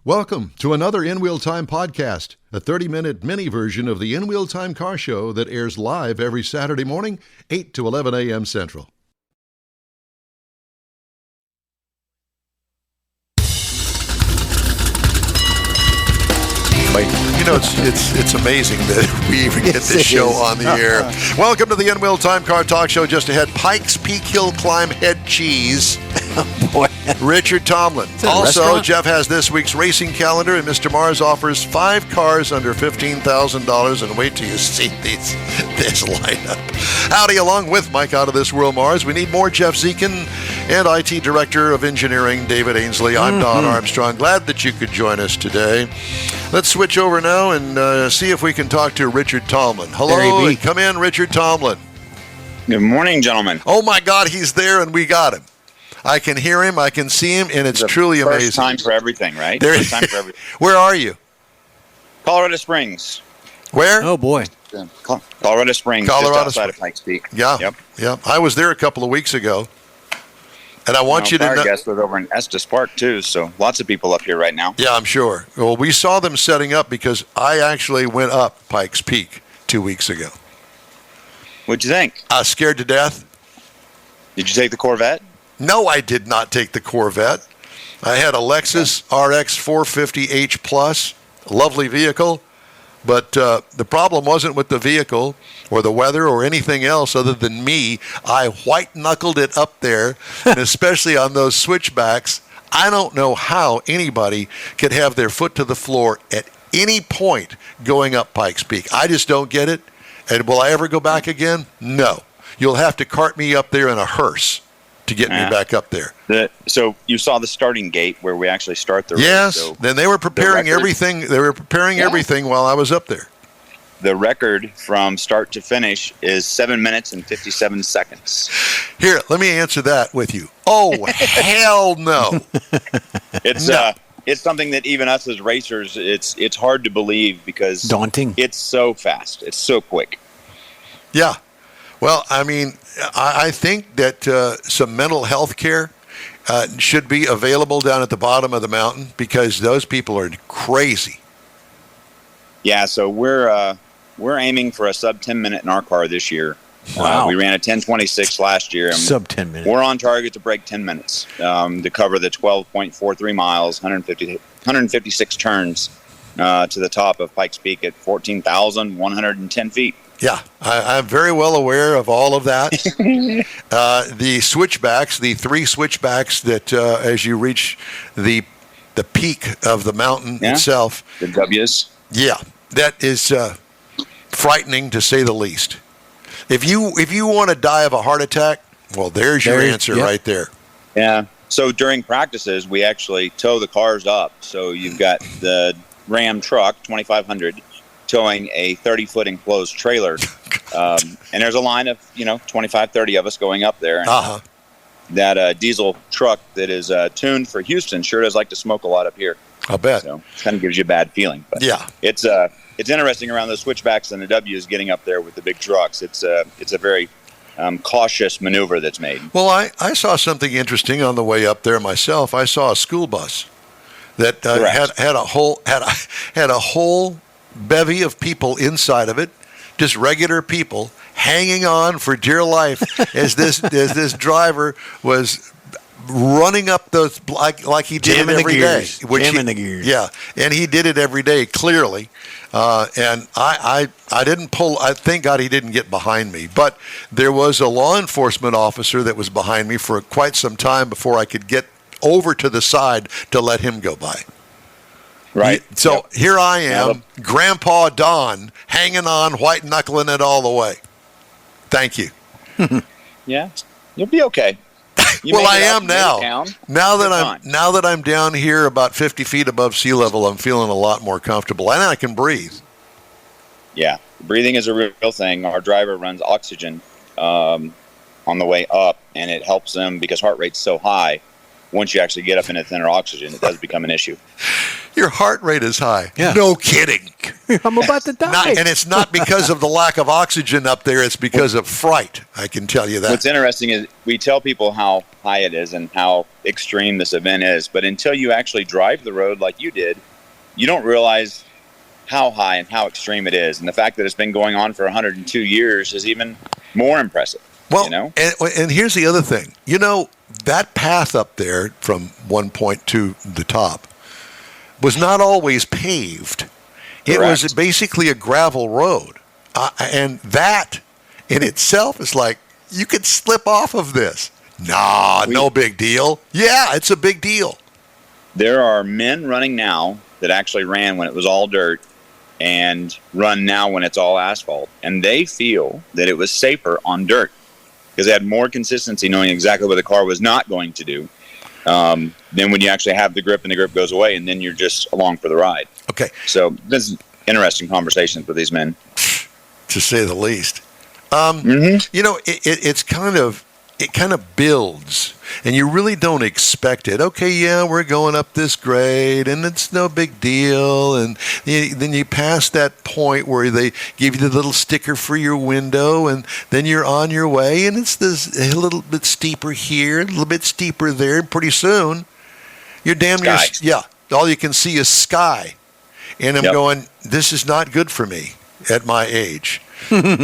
Welcome to another In Wheel Time podcast, a 30-minute mini version of the In Wheel Time car show that airs live every Saturday morning, 8 to 11 a.m. Central. You know, it's amazing that we even get this show on the air. Welcome to the In Wheel Time Car Talk Show. Just ahead, Pikes Peak Hill Climb Head Cheese. Oh, boy. Richard Tomlin. Also, Jeff has this week's racing calendar, and Mr. Mars offers 5 cars under $15,000. And wait till you see this lineup. Howdy, along with Mike Out of This World Mars. We need more Jeff Zekin and IT Director of Engineering, David Ainsley. I'm Don Armstrong. Glad that you could join us today. Let's switch over now and see if we can talk to Richard Tomlin. Hello, and come in, Richard Tomlin. Good morning, gentlemen. Oh, my God, he's there, and we got him. I can hear him, I can see him, and it's truly amazing. First time for everything, right? First time for everything. Where are you? Colorado Springs. Where? Oh, boy. Colorado Springs, just outside of Pikes Peak. Yeah. I was there a couple of weeks ago, and I want you to know. Our guest was over in Estes Park, too, so lots of people up here right now. Yeah, I'm sure. Well, we saw them setting up because I actually went up Pikes Peak 2 weeks ago. What'd you think? I was scared to death. Did you take the Corvette? No, I did not take the Corvette. I had a Lexus RX450 H plus, lovely vehicle, but the problem wasn't with the vehicle or the weather or anything else other than me. I white-knuckled it up there, and especially on those switchbacks. I don't know how anybody could have their foot to the floor at any point going up Pikes Peak. I just don't get it. And will I ever go back again? No. You'll have to cart me up there in a hearse to get me back up there. So you saw the starting gate where we actually start the race. Yes. So then they were preparing everything. They were preparing everything while I was up there. The record from start to finish is 7 minutes and 57 seconds. Here, let me answer that with you. Oh, hell no. It's something that even us as racers, it's hard to believe because daunting. It's so fast. It's so quick. Yeah. Well, I mean, I think that some mental health care should be available down at the bottom of the mountain because those people are crazy. Yeah, so we're aiming for a sub 10 minute in our car this year. Wow. We ran a 10:26 last year. And sub 10 minutes. We're on target to break 10 minutes to cover the 12.43 miles, 156 turns to the top of Pikes Peak at 14,110 feet. Yeah, I'm very well aware of all of that. The switchbacks, the 3 switchbacks that as you reach the peak of the mountain itself. The W's. Yeah, that is frightening to say the least. If you want to die of a heart attack, well, there's your answer right there. Yeah. So during practices, we actually tow the cars up. So you've got the Ram truck, 2500. Towing a 30-foot enclosed trailer. And there's a line of, 25, 30 of us going up there. And that diesel truck that is tuned for Houston sure does like to smoke a lot up here. I'll bet. So it kind of gives you a bad feeling. But yeah. It's interesting around those switchbacks and the W's getting up there with the big trucks. It's a very cautious maneuver that's made. Well, I saw something interesting on the way up there myself. I saw a school bus that had a whole bevy of people inside of it, just regular people hanging on for dear life as this driver was running up those like he did it every day. Jamming the gears. Yeah, and he did it every day clearly. And I didn't pull. I thank God he didn't get behind me. But there was a law enforcement officer that was behind me for quite some time before I could get over to the side to let him go by. Right. So here I am, Grandpa Don, hanging on, white-knuckling it all the way. Thank you. Yeah, you'll be okay. Well, I am now. Now that I'm down here about 50 feet above sea level, I'm feeling a lot more comfortable, and I can breathe. Yeah, breathing is a real thing. Our driver runs oxygen on the way up, and it helps them because heart rate's so high. Once you actually get up into thinner oxygen, it does become an issue. Your heart rate is high. Yeah. No kidding. I'm about to die. And it's not because of the lack of oxygen up there. It's because of fright. I can tell you that. What's interesting is we tell people how high it is and how extreme this event is, but until you actually drive the road like you did, you don't realize how high and how extreme it is. And the fact that it's been going on for 102 years is even more impressive. Well, you know? and here's the other thing. That path up there from one point to the top was not always paved. It was basically a gravel road. And that in itself is like, you could slip off of this. No big deal. Yeah, it's a big deal. There are men running now that actually ran when it was all dirt and run now when it's all asphalt. And they feel that it was safer on dirt because they had more consistency knowing exactly what the car was not going to do than when you actually have the grip and the grip goes away and then you're just along for the ride. Okay. So this is interesting conversations with these men. To say the least. It's kind of builds, and you really don't expect it. Okay, yeah, we're going up this grade, and it's no big deal. And then you pass that point where they give you the little sticker for your window, and then you're on your way, and it's a little bit steeper here, a little bit steeper there, and pretty soon you're damn near, all you can see is sky. And I'm going, this is not good for me at my age. The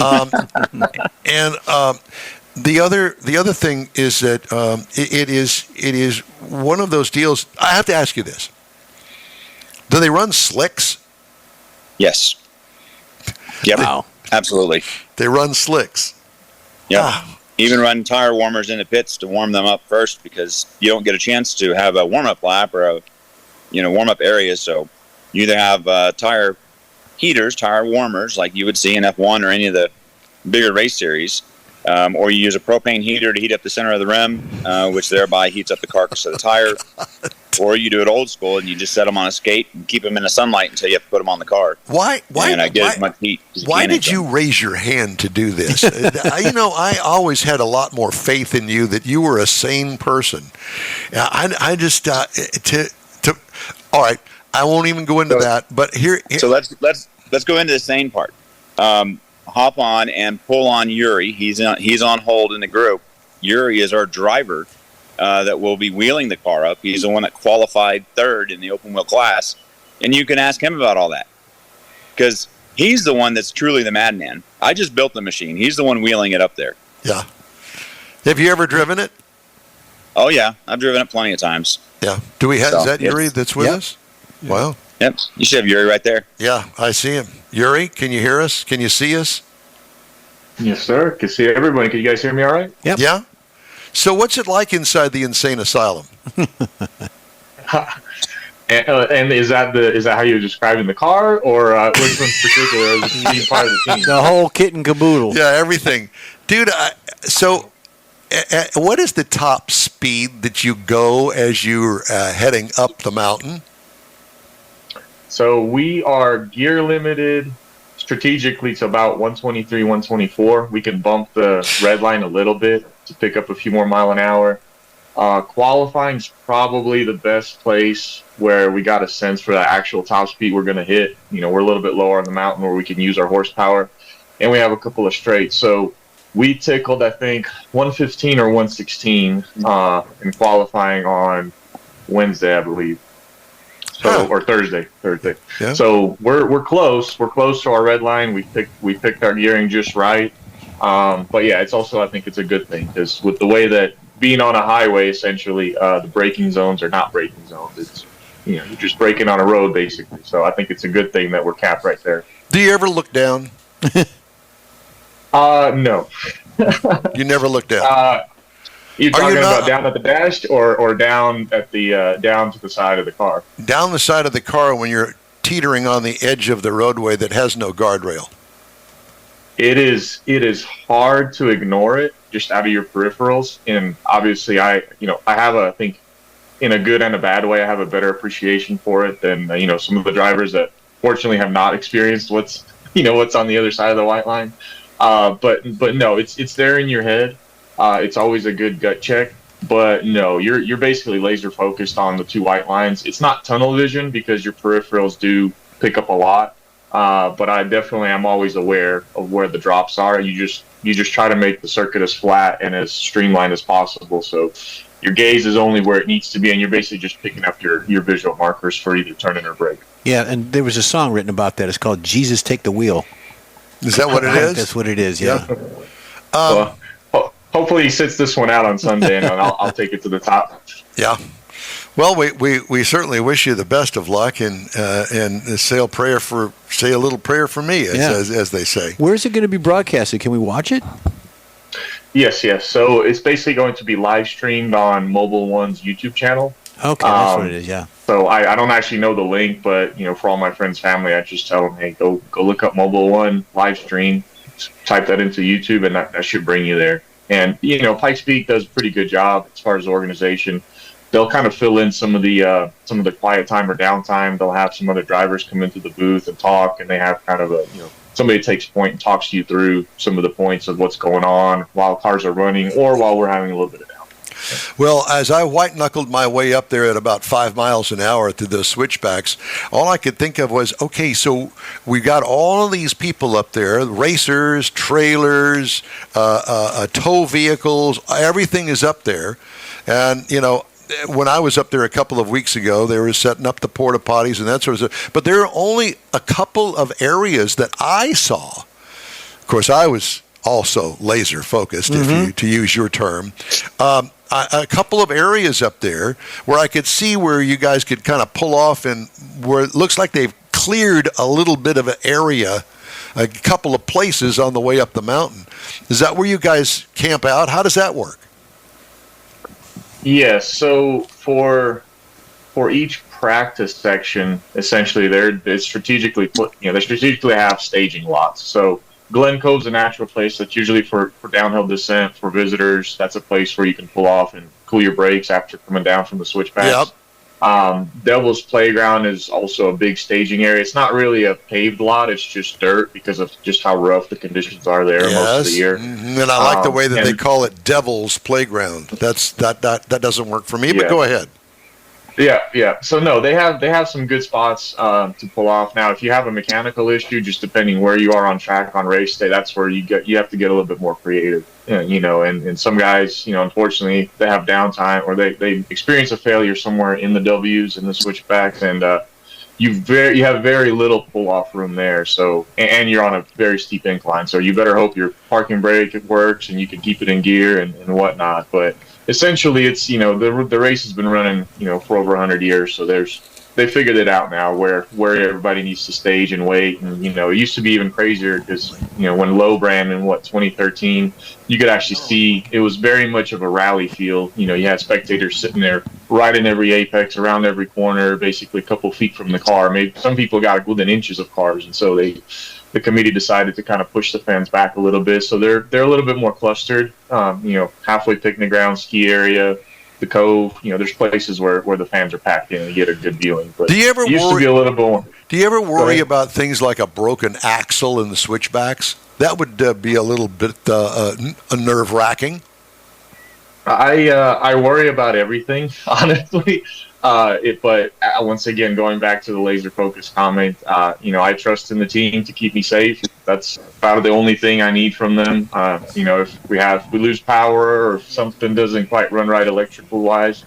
other thing is that it is one of those deals. I have to ask you this: do they run slicks? Yes. Yep. Wow. Absolutely. They run slicks. Yeah. Even run tire warmers in the pits to warm them up first because you don't get a chance to have a warm up lap or a warm up area. So you either have tire heaters, tire warmers like you would see in F1 or any of the bigger race series. Or you use a propane heater to heat up the center of the rim, which thereby heats up the carcass of the tire. Or you do it old school and you just set them on a skate and keep them in the sunlight until you have to put them on the car. Why? And I get as much heat as you why can did into you them. raise your hand to do this? I always had a lot more faith in you that you were a sane person. I just all right. I won't even go into that. But here. So let's go into the sane part. Hop on and pull on Yuri. He's on hold in the group. Yuri is our driver that will be wheeling the car up. He's the one that qualified third in the open wheel class, and you can ask him about all that because he's the one that's truly the madman. I just built the machine. He's the one wheeling it up there. Yeah. Have you ever driven it? Oh yeah, I've driven it plenty of times. Yeah. Do we have? Is that Yuri that's with us? Wow. Yep. You should have Yuri right there. Yeah, I see him. Yuri, can you hear us? Can you see us? Yes, sir. Can see everybody. Can you guys hear me all right? Yep. Yeah. So what's it like inside the insane asylum? And is that how you're describing the car, or which one in particular is being part of the team? The whole kit and caboodle. Yeah, everything. Dude, what is the top speed that you go as you're heading up the mountain? So we are gear limited strategically to about 123, 124. We can bump the red line a little bit to pick up a few more mile an hour. Qualifying is probably the best place where we got a sense for the actual top speed we're going to hit. We're a little bit lower on the mountain where we can use our horsepower, and we have a couple of straights. So we tickled, I think, 115 or 116 in qualifying on Wednesday, I believe. Or Thursday. Yeah. So we're close. We're close to our red line. We picked our gearing just right. But yeah, I think it's a good thing because with the way that being on a highway, essentially, the braking zones are not braking zones. It's you're just braking on a road basically. So I think it's a good thing that we're capped right there. Do you ever look down? No. You never look down. You're talking about down at the dash or down at the down to the side of the car? Down the side of the car when you're teetering on the edge of the roadway that has no guardrail. It is hard to ignore it just out of your peripherals, and obviously I have I think in a good and a bad way I have a better appreciation for it than some of the drivers that fortunately have not experienced what's on the other side of the white line. But no, it's there in your head. It's always a good gut check, But no, you're basically laser focused on the two white lines. It's not tunnel vision because your peripherals do pick up a lot. But I definitely am always aware of where the drops are. You just try to make the circuit as flat and as streamlined as possible. So your gaze is only where it needs to be, and you're basically just picking up your visual markers for either turning or brake. Yeah, and there was a song written about that. It's called "Jesus Take the Wheel." Is that what it is? That's what it is. Yeah. Hopefully he sits this one out on Sunday, and I'll take it to the top. Yeah. Well, we certainly wish you the best of luck, and say a little prayer for me, as they say. Where's it going to be broadcasted? Can we watch it? Yes. So it's basically going to be live streamed on Mobile One's YouTube channel. Okay, that's what it is. Yeah. So I don't actually know the link, but for all my friends' family, I just tell them, hey, go look up Mobile One live stream, type that into YouTube, and that should bring you there. And Pikes Peak does a pretty good job as far as organization. They'll kind of fill in some of the quiet time or downtime. They'll have some other drivers come into the booth and talk, and they have kind of somebody takes point and talks you through some of the points of what's going on while cars are running or while we're having a little bit of downtime. Well, as I white-knuckled my way up there at about 5 miles an hour through those switchbacks, all I could think of was, okay, so we got all of these people up there, racers, trailers, tow vehicles, everything is up there. And, when I was up there a couple of weeks ago, they were setting up the porta potties and that sort of stuff. But there are only a couple of areas that I saw. Of course, I was also laser focused, to use your term. A couple of areas up there where I could see where you guys could kind of pull off, and where it looks like they've cleared a little bit of an area, a couple of places on the way up the mountain. Is that where you guys camp out? How does that work? Yes. So for each practice section, essentially they strategically have staging lots. So Glen Cove's a natural place that's usually for downhill descent for visitors. That's a place where you can pull off and cool your brakes after coming down from the switchbacks. Yep. Devil's Playground is also a big staging area. It's not really a paved lot; it's just dirt because of just how rough the conditions are there most of the year. Mm-hmm. And I like the way that they call it Devil's Playground. That doesn't work for me, but go ahead. Yeah. So no, they have some good spots to pull off. Now, if you have a mechanical issue, just depending where you are on track on race day, that's where you have to get a little bit more creative. And some guys, unfortunately, they have downtime or they experience a failure somewhere in the W's and the switchbacks, and you have very little pull off room there. So and you're on a very steep incline, so you better hope your parking brake works and you can keep it in gear and whatnot. But essentially, it's the race has been running for over 100 years, so they figured it out now where everybody needs to stage and wait. And it used to be even crazier because when Lowe ran in 2013, you could actually see it was very much of a rally feel. You had spectators sitting there right in every apex, around every corner, basically a couple feet from the car. Maybe some people got within inches of cars, and so the committee decided to kind of push the fans back a little bit, so they're a little bit more clustered. Halfway picnic ground, ski area, the Cove. There's places where the fans are packed in and you get a good viewing. But do you ever worry about things like a broken axle in the switchbacks? That would be a little bit nerve-wracking. I worry about everything, honestly. But once again, going back to the laser focus comment, I trust in the team to keep me safe. That's about the only thing I need from them. If we lose power or if something doesn't quite run right electrical wise,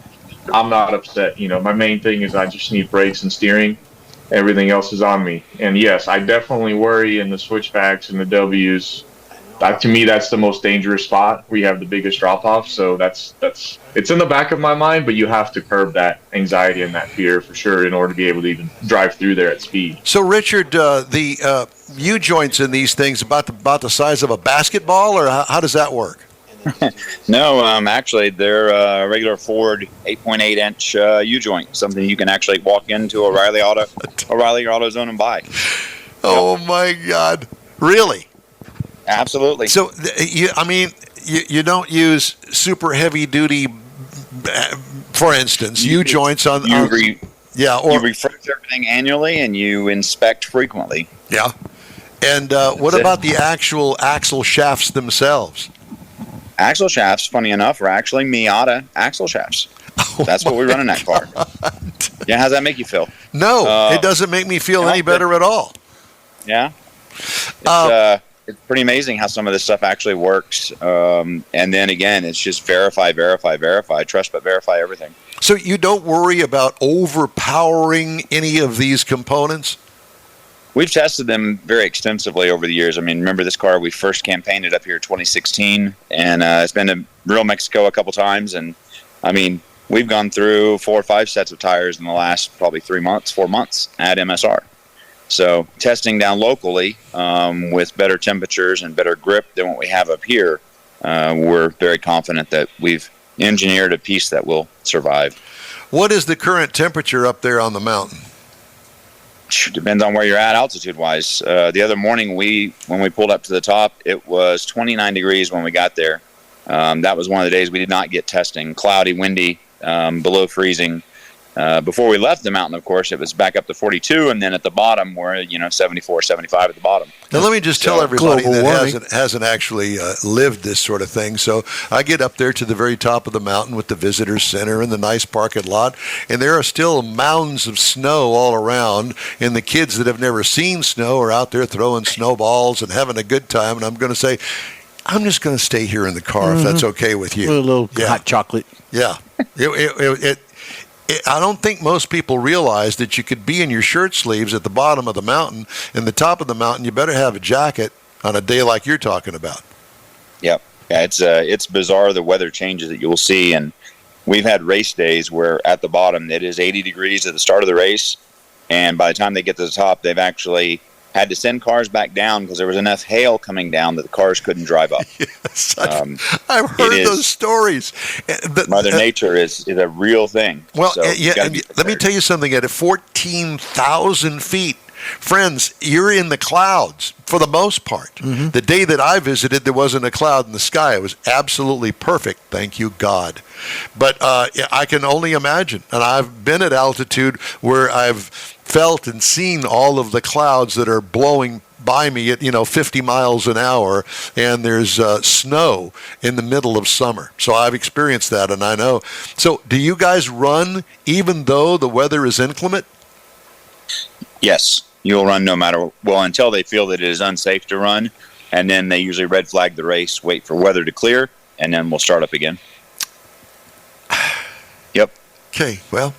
I'm not upset. My main thing is I just need brakes and steering. Everything else is on me. And yes, I definitely worry in the switchbacks and the W's. To me, that's the most dangerous spot where you have the biggest drop off. So it's in the back of my mind, but you have to curb that anxiety and that fear for sure in order to be able to even drive through there at speed. So, Richard, the U joints in these things about the size of a basketball, or how does that work? No, actually, they're a regular Ford 8.8-inch U joint, something you can actually walk into O'Reilly AutoZone and buy. Oh my God! Really? Absolutely. So, you don't use super heavy duty, for instance, U joints on. You refresh everything annually and you inspect frequently. Yeah. And what about the actual axle shafts themselves? Axle shafts, funny enough, are actually Miata axle shafts. That's what we run in that car. Yeah, how's that make you feel? No, it doesn't make me feel any better at all. Yeah. It's pretty amazing how some of this stuff actually works. And then again, it's just verify, trust but verify everything. So you don't worry about overpowering any of these components? We've tested them very extensively over the years. I mean, remember this car, we first campaigned it up here in 2016, and it's been to real Mexico a couple times. And I mean, we've gone through 4 or 5 sets of tires in the last probably 4 months at MSR. So testing down locally with better temperatures and better grip than what we have up here, we're very confident that we've engineered a piece that will survive. What is the current temperature up there on the mountain? Depends on where you're at altitude-wise. The other morning, when we pulled up to the top, it was 29 degrees when we got there. That was one of the days we did not get testing. Cloudy, windy, below freezing. Before we left the mountain, of course, it was back up to 42, and then at the bottom, we're 74, 75 at the bottom. Now, let me just tell everybody that hasn't actually lived this sort of thing. So I get up there to the very top of the mountain with the visitor center and the nice parking lot, and there are still mounds of snow all around, and the kids that have never seen snow are out there throwing snowballs and having a good time, and I'm going to say, I'm just going to stay here in the car if that's okay with you. A little hot chocolate. Yeah. I don't think most people realize that you could be in your shirt sleeves at the bottom of the mountain. And the top of the mountain, you better have a jacket on a day like you're talking about. Yep. Yeah, it's bizarre the weather changes that you'll see. And we've had race days where at the bottom it is 80 degrees at the start of the race. And by the time they get to the top, they've actually had to send cars back down because there was enough hail coming down that the cars couldn't drive up. Yes, I've heard those stories. Mother Nature is a real thing. Well, so let me tell you something. At 14,000 feet, friends, you're in the clouds for the most part. Mm-hmm. The day that I visited, there wasn't a cloud in the sky. It was absolutely perfect. Thank you, God. But I can only imagine. And I've been at altitude where I've felt and seen all of the clouds that are blowing by me at 50 miles an hour, and there's snow in the middle of summer. So I've experienced that, and I know. So do you guys run even though the weather is inclement? Yes, you'll run no matter, until they feel that it is unsafe to run, and then they usually red flag the race, wait for weather to clear, and then we'll start up again. Yep. Okay, well.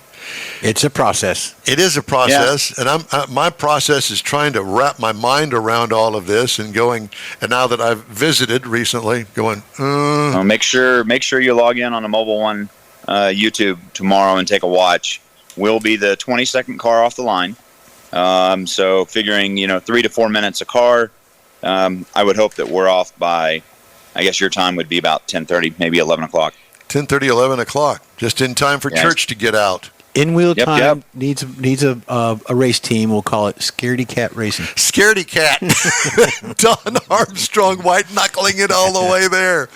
It's a process. It is a process, yeah. And my process is trying to wrap my mind around all of this and now that I've visited recently, going, Make sure you log in on the Mobile One YouTube tomorrow and take a watch. We'll be the 22nd car off the line. So figuring, 3 to 4 minutes a car, I would hope that we're off by, I guess your time would be about 10:30, maybe 11 o'clock. 10:30, 11 o'clock, just in time for church to get out. In-wheel time needs a race team. We'll call it Scaredy Cat Racing. Scaredy Cat. Don Armstrong white-knuckling it all the way there.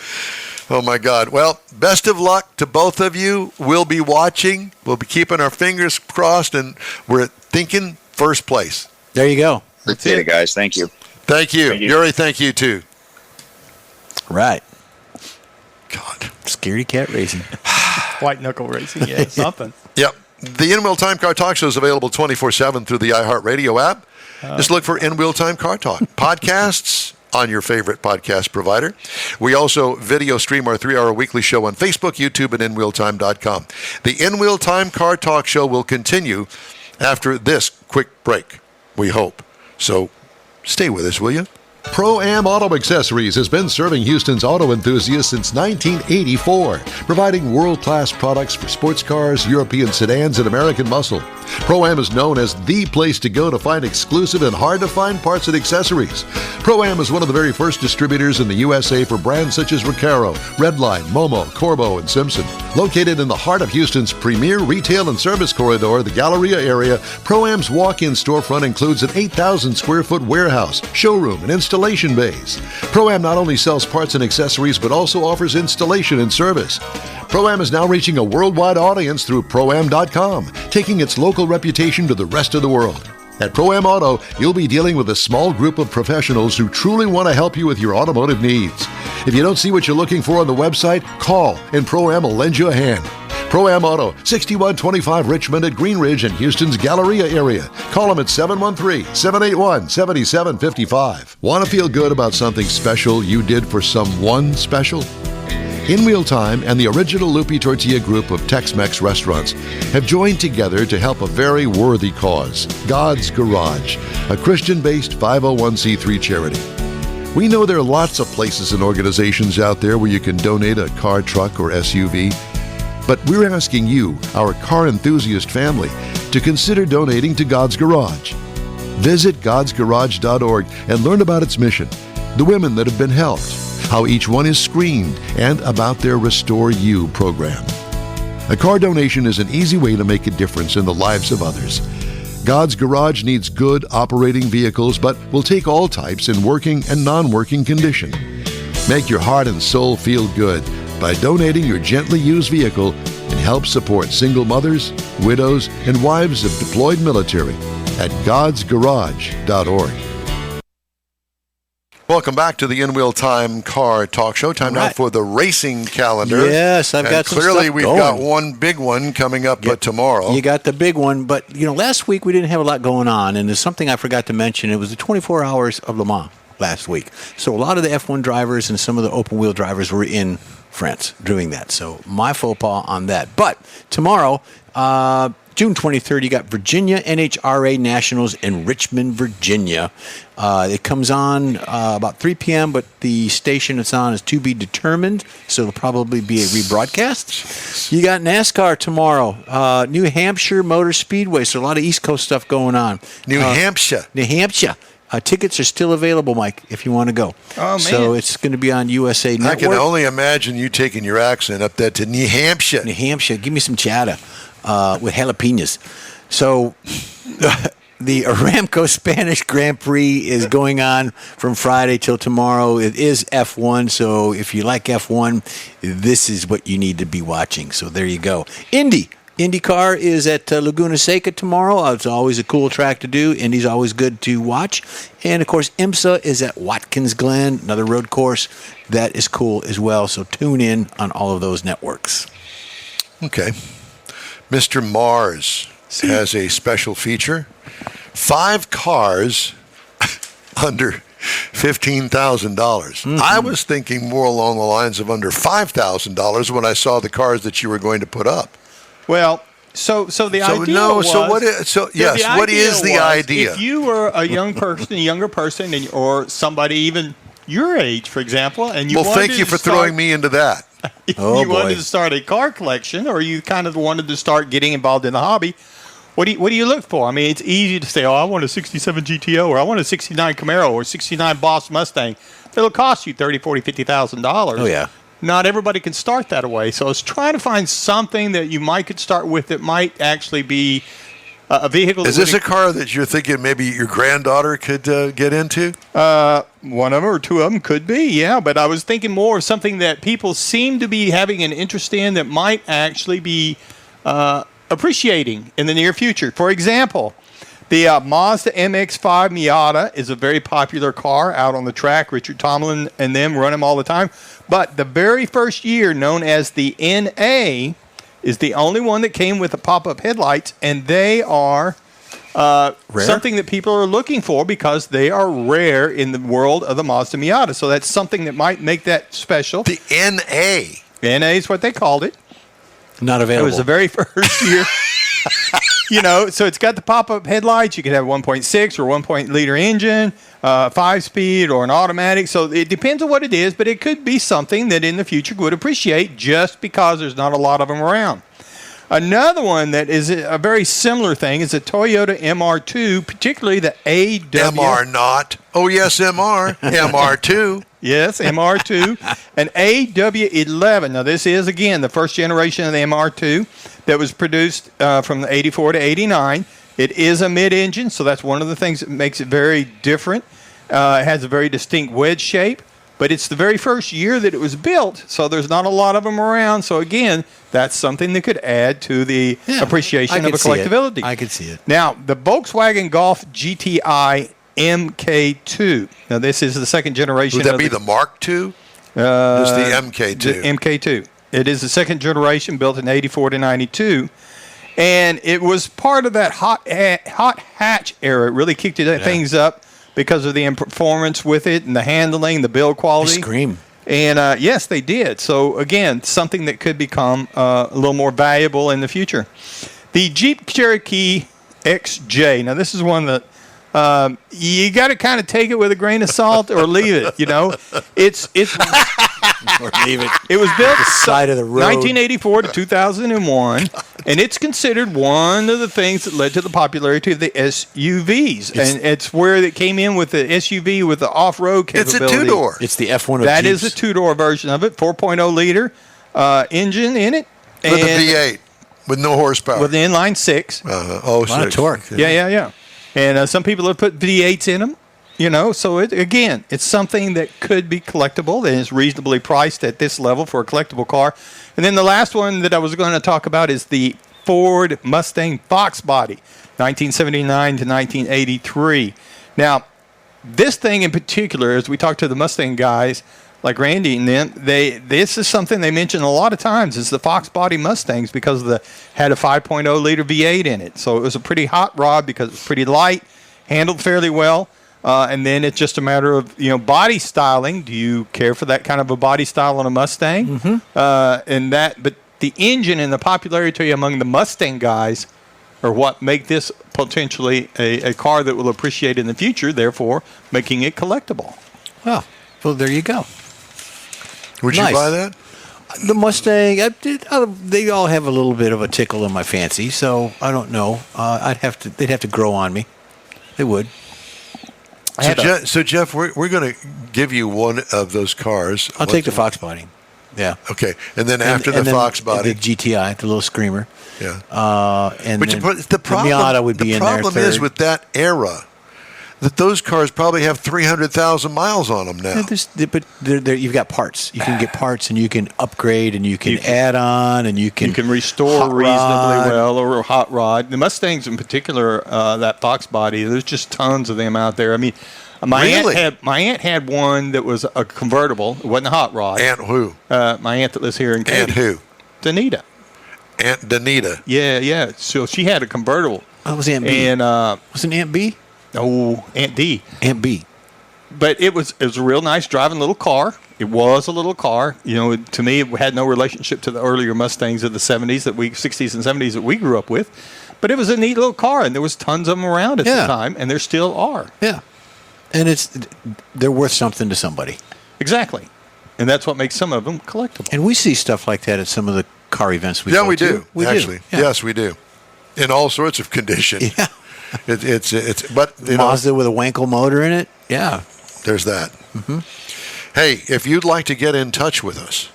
Oh, my God. Well, best of luck to both of you. We'll be watching. We'll be keeping our fingers crossed, and we're thinking first place. There you go. Appreciate it, guys. Thank you. Thank you. Yuri, thank you, too. Right. God. Scaredy Cat Racing. White knuckle racing. Yeah, something. Yep. The In-Wheel Time Car Talk Show is available 24/7 through the iHeartRadio app. Just look for In-Wheel Time Car Talk. Podcasts on your favorite podcast provider. We also video stream our 3-hour weekly show on Facebook, YouTube, and InWheelTime.com. The In-Wheel Time Car Talk Show will continue after this quick break, we hope. So stay with us, will you? Pro-Am Auto Accessories has been serving Houston's auto enthusiasts since 1984, providing world-class products for sports cars, European sedans, and American muscle. Pro-Am is known as the place to go to find exclusive and hard-to-find parts and accessories. Pro-Am is one of the very first distributors in the USA for brands such as Recaro, Redline, Momo, Corbo, and Simpson. Located in the heart of Houston's premier retail and service corridor, the Galleria area, Pro-Am's walk-in storefront includes an 8,000-square-foot warehouse, showroom, and installation bays. Pro-Am not only sells parts and accessories, but also offers installation and service. Pro-Am is now reaching a worldwide audience through Pro-Am.com, taking its local reputation to the rest of the world. At Pro-Am Auto, you'll be dealing with a small group of professionals who truly want to help you with your automotive needs. If you don't see what you're looking for on the website, call and Pro-Am will lend you a hand. Pro-Am Auto, 6125 Richmond at Green Ridge and Houston's Galleria area. Call them at 713-781-7755. Want to feel good about something special you did for someone special? In Wheel Time and the original Lupi Tortilla group of Tex-Mex restaurants have joined together to help a very worthy cause, God's Garage, a Christian-based 501c3 charity. We know there are lots of places and organizations out there where you can donate a car, truck, or SUV. But we're asking you, our car enthusiast family, to consider donating to God's Garage. Visit godsgarage.org and learn about its mission, the women that have been helped, how each one is screened, and about their Restore You program. A car donation is an easy way to make a difference in the lives of others. God's Garage needs good operating vehicles, but will take all types in working and non-working condition. Make your heart and soul feel good by donating your gently used vehicle and help support single mothers, widows, and wives of deployed military at godsgarage.org. Welcome back to the In-Wheel Time Car Talk Show. Time now Right. for the racing calendar. Yes, I've And got some clearly stuff we've going. got one big one coming up tomorrow. You got the big one, but last week we didn't have a lot going on, and there's something I forgot to mention. It was the 24 hours of Le Mans last week. So a lot of the F1 drivers and some of the open wheel drivers were in France doing that. So my faux pas on that. But tomorrow, June 23rd, you got Virginia NHRA Nationals in Richmond, Virginia. It comes on about 3 p.m., but the station it's on is to be determined, so it'll probably be a rebroadcast. You got NASCAR tomorrow, New Hampshire Motor Speedway, so a lot of East Coast stuff going on. New Hampshire. New Hampshire. Tickets are still available, Mike, if you want to go. Oh, man. So it's going to be on USA Network. I can only imagine you taking your accent up there to New Hampshire. New Hampshire. Give me some cheddar with jalapenos. So the Aramco Spanish Grand Prix is going on from Friday till tomorrow. It is F1, so if you like F1, this is what you need to be watching. So there you go. IndyCar is at Laguna Seca tomorrow. It's always a cool track to do. Indy's always good to watch. And, of course, IMSA is at Watkins Glen, another road course. That is cool as well. So tune in on all of those networks. Okay. Mr. Mars has a special feature. 5 cars under $15,000. I was thinking more along the lines of under $5,000 when I saw the cars that you were going to put up. Well, so the idea was... what is the idea? If you were a younger person, or somebody even your age, for example, and you wanted thank you for throwing me into that. If Oh, you boy. wanted to start a car collection, or you kind of wanted to start getting involved in the hobby, what do you look for? I mean, it's easy to say, oh, I want a 67 GTO, or I want a 69 Camaro, or 69 Boss Mustang. It'll cost you $30,000, $40,000, $50,000. Oh, yeah. Not everybody can start that way. So I was trying to find something that you could start with that might actually be a vehicle. Is this a car that you're thinking maybe your granddaughter could get into? One of them or two of them could be, yeah. But I was thinking more of something that people seem to be having an interest in that might actually be appreciating in the near future. For example, the Mazda MX-5 Miata is a very popular car out on the track. Richard Tomlin and them run them all the time. But the very first year, known as the NA, is the only one that came with the pop-up headlights, and they are something that people are looking for because they are rare in the world of the Mazda Miata. So that's something that might make that special. The NA. NA is what they called it. Not It available. was the very first year. So it's got the pop-up headlights. You can have 1.6 or 1.0-liter engine, 5-speed, or an automatic. So it depends on what it is, but it could be something that in the future would appreciate just because there's not a lot of them around. Another one that is a very similar thing is a Toyota MR2, particularly the AW. MR not. Oh, yes, MR. MR2. Yes, MR2. An AW11. Now, this is, again, the first generation of the MR2 that was produced from the 84 to 89. It is a mid-engine, so that's one of the things that makes it very different. It has a very distinct wedge shape, but it's the very first year that it was built, so there's not a lot of them around. So, again, that's something that could add to the appreciation of a collectability. I could see it. Now, the Volkswagen Golf GTI MK2. Now, this is the second generation. Would that of be the Mark II? Just the MK2. The MK2. It is the second generation, built in 84 to 92. And it was part of that hot hatch era. It really kicked things up because of the performance with it and the handling, the build quality. They scream. And yes, they did. So again, something that could become a little more valuable in the future. The Jeep Cherokee XJ. Now this is one that you got to kind of take it with a grain of salt or leave it. It's Or leave it. It was built the side of the road. 1984 to 2001, and it's considered one of the things that led to the popularity of the SUVs. And it's where it came in with the SUV with the off-road capability. It's a two-door. It's the F1 of That Jeeps. is a two-door version of it, 4.0 liter engine in it. With a V8, with no horsepower. With the inline six. Oh, a lot of six. torque. Yeah. And some people have put V8s in them. So it's something that could be collectible and is reasonably priced at this level for a collectible car. And then the last one that I was going to talk about is the Ford Mustang Fox Body, 1979 to 1983. Now, this thing in particular, as we talk to the Mustang guys like Randy and them, this is something they mention a lot of times is the Fox Body Mustangs because had a 5.0 liter V8 in it. So it was a pretty hot rod because it's pretty light, handled fairly well. And then it's just a matter of, body styling. Do you care for that kind of a body style on a Mustang? Mm-hmm. But the engine and the popularity among the Mustang guys are what make this potentially a car that will appreciate in the future, therefore making it collectible. Well, there you go. Would Nice. you buy that? The Mustang, they all have a little bit of a tickle in my fancy, so I don't know. They'd have to grow on me. They would. So Jeff, we're going to give you one of those cars. I'll take the Fox Body. Yeah. Okay, and then after the Fox Body, the GTI, the little Screamer. yeah. And But then the problem, Miata would be in there. The problem is third. with that era that those cars probably have 300,000 miles on them now. But you've got parts. You can get parts, and you can upgrade, and you can add on, and you can restore hot reasonably rod. well, or a hot rod. The Mustangs in particular, that Fox Body, there's just tons of them out there. I mean, my aunt had one that was a convertible. It wasn't a hot rod. Aunt who? My aunt that lives here in Katy. Aunt who? Danita. Aunt Danita. Yeah. So she had a convertible. That was Aunt B. And Wasn't Aunt B? Aunt D. Aunt B. But it was a real nice driving little car. It was a little car. To me, it had no relationship to the earlier Mustangs of the 60s and 70s that we grew up with. But it was a neat little car, and there was tons of them around at the time, and there still are. Yeah. And they're worth something to somebody. Exactly. And that's what makes some of them collectible. And we see stuff like that at some of the car events we go to. We do. Actually. Yeah. Yes, we do. In all sorts of condition. Yeah. But Mazda with a Wankel motor in it. Yeah. There's that. Mm-hmm. Hey, if you'd like to get in touch with us,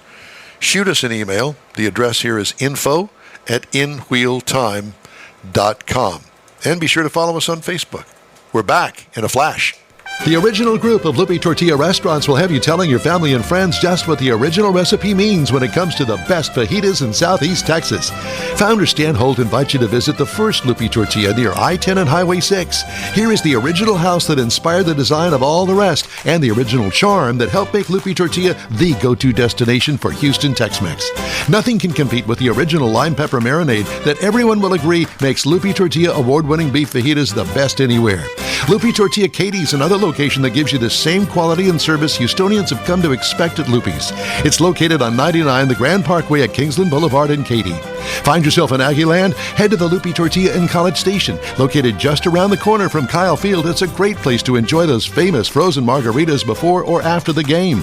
shoot us an email. The address here is info@inwheeltime.com. And be sure to follow us on Facebook. We're back in a flash. The original group of Lupe Tortilla restaurants will have you telling your family and friends just what the original recipe means when it comes to the best fajitas in Southeast Texas. Founder Stan Holt invites you to visit the first Lupe Tortilla near I-10 and Highway 6. Here is the original house that inspired the design of all the rest and the original charm that helped make Lupe Tortilla the go-to destination for Houston Tex-Mex. Nothing can compete with the original lime pepper marinade that everyone will agree makes Lupe Tortilla award-winning beef fajitas the best anywhere. Lupe Tortilla Katie's another location that gives you the same quality and service Houstonians have come to expect at Lupe's. It's located on 99 the Grand Parkway at Kingsland Boulevard in Katy. Find yourself in Aggieland? Head to the Lupe Tortilla in College Station. Located just around the corner from Kyle Field, it's a great place to enjoy those famous frozen margaritas before or after the game.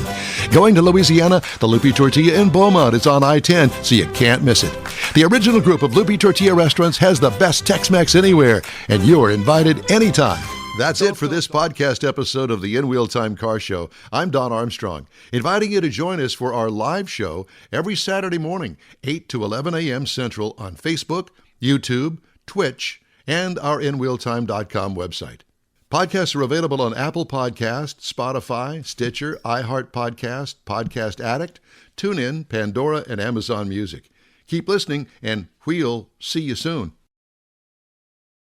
Going to Louisiana? The Lupe Tortilla in Beaumont is on I-10, so you can't miss it. The original group of Lupe Tortilla restaurants has the best Tex-Mex anywhere, and you're invited anytime. That's it for this podcast episode of the In Wheel Time Car Show. I'm Don Armstrong, inviting you to join us for our live show every Saturday morning, 8 to 11 a.m. Central on Facebook, YouTube, Twitch, and our InWheelTime.com website. Podcasts are available on Apple Podcasts, Spotify, Stitcher, iHeart Podcast, Podcast Addict, TuneIn, Pandora, and Amazon Music. Keep listening, and we'll see you soon.